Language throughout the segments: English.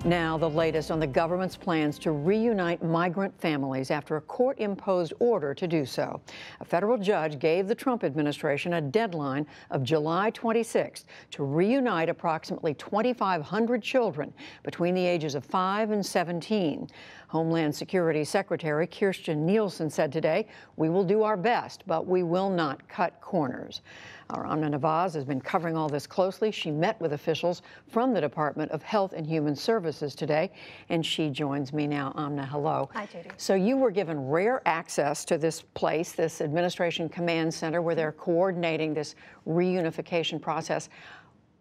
Now, the latest on the government's plans to reunite migrant families after a court-imposed order to do so. A federal judge gave the Trump administration a deadline of July 26th to reunite approximately 2,500 children between the ages of 5 and 17. Homeland Security Secretary Kirstjen Nielsen said today, "We will do our best, but we will not cut corners." Our Amna Nawaz has been covering all this closely. She met with officials from the Department of Health and Human Services today, and she joins me now. Amna, hello. Hi, Judy. So you were given rare access to this place, this administration command center, where they're coordinating this reunification process.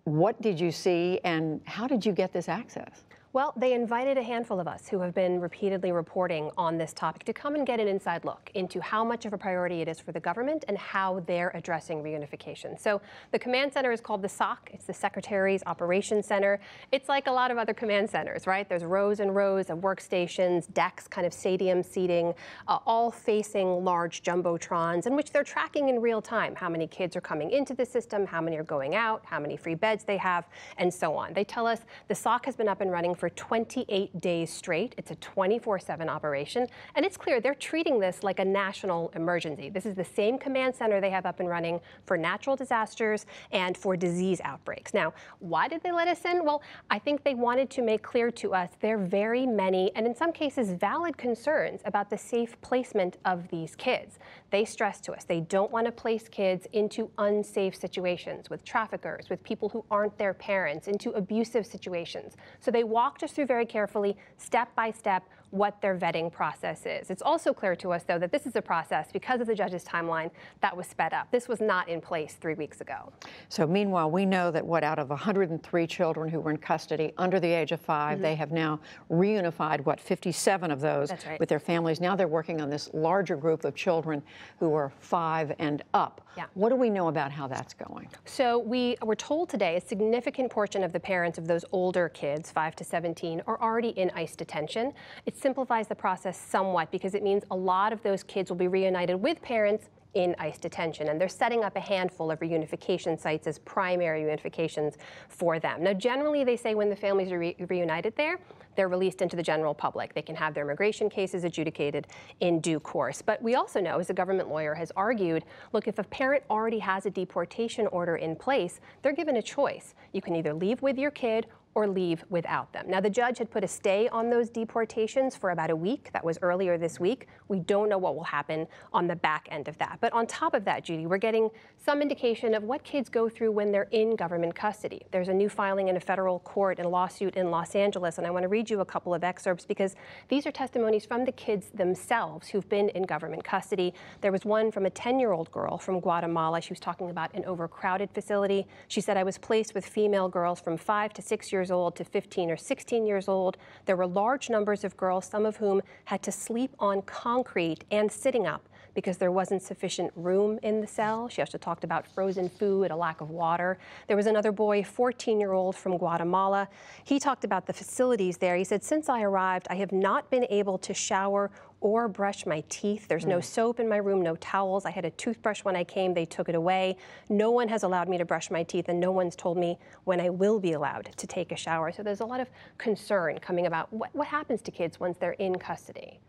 What did you see, and how did you get this access? Well, they invited a handful of us who have been repeatedly reporting on this topic to come and get an inside look into how much of a priority it is for the government and how they're addressing reunification. So the command center is called the SOC. It's the Secretary's Operations Center. It's like a lot of other command centers, right? There's rows and rows of workstations, decks, kind of stadium seating, all facing large jumbotrons in which they're tracking in real time how many kids are coming into the system, how many are going out, how many free beds they have, and so on. They tell us the SOC has been up and running for 28 days straight. It's a 24/7 operation, and it's clear they're treating this like a national emergency. This is the same command center they have up and running for natural disasters and for disease outbreaks. Now, why did they let us in? Well, I think they wanted to make clear to us there are very many, and in some cases valid, concerns about the safe placement of these kids. They stressed to us they don't want to place kids into unsafe situations with traffickers, with people who aren't their parents, into abusive situations. So they walked us through very carefully, step by step, what their vetting process is. It's also clear to us, though, that this is a process, because of the judge's timeline, that was sped up. This was not in place 3 weeks ago. So meanwhile, we know that out of 103 children who were in custody under the age of 5, they have now reunified, 57 of those with their families. Now they're working on this larger group of children who are 5 and up. Yeah. What do we know about how that's going? So we were told today a significant portion of the parents of those older kids, 5 to 17, are already in ICE detention. It simplifies the process somewhat because it means a lot of those kids will be reunited with parents in ICE detention, and they're setting up a handful of reunification sites as primary reunifications for them. Now, generally, they say when the families are reunited there, they're released into the general public. They can have their immigration cases adjudicated in due course. But we also know, as a government lawyer has argued, look, if a parent already has a deportation order in place, they're given a choice. You can either leave with your kid or leave without them. Now, the judge had put a stay on those deportations for about a week. That was earlier this week. We don't know what will happen on the back end of that. But on top of that, Judy, we're getting some indication of what kids go through when they're in government custody. There's a new filing in a federal court in a lawsuit in Los Angeles, and I want to read you a couple of excerpts because these are testimonies from the kids themselves who've been in government custody. There was one from a 10-year-old girl from Guatemala. She was talking about an overcrowded facility. She said, "I was placed with female girls from 5 to 6 years old to 15 or 16 years old. There were large numbers of girls, some of whom had to sleep on concrete and sitting up because there wasn't sufficient room in the cell." She also talked about frozen food, a lack of water. There was another boy, 14-year-old from Guatemala. He talked about the facilities there. He said, "Since I arrived, I have not been able to shower or brush my teeth. There's no soap in my room, no towels. I had a toothbrush when I came. They took it away. No one has allowed me to brush my teeth, and no one's told me when I will be allowed to take a shower." So there's a lot of concern coming about what happens to kids once they're in custody.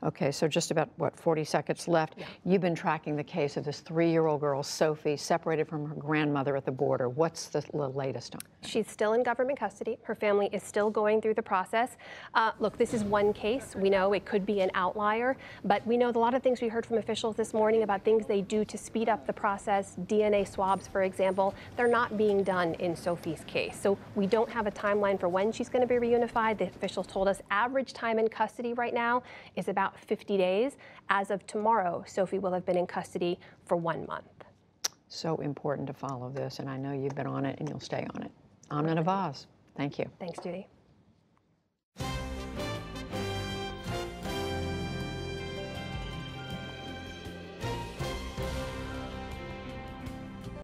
Okay, so just about, 40 seconds left. Yeah. You've been tracking the case of this 3-year-old girl, Sophie, separated from her grandmother at the border. What's the latest on that? She's still in government custody. Her family is still going through the process. Look, this is one case. We know it could be an outlier, but we know a lot of things we heard from officials this morning about things they do to speed up the process. DNA swabs, for example, they're not being done in Sophie's case. So we don't have a timeline for when she's going to be reunified. The officials told us average time in custody right now is about 50 days. As of tomorrow, Sophie will have been in custody for 1 month. So important to follow this, and I know you've been on it and you'll stay on it. Amna Nawaz, thank you. Thanks, Judy.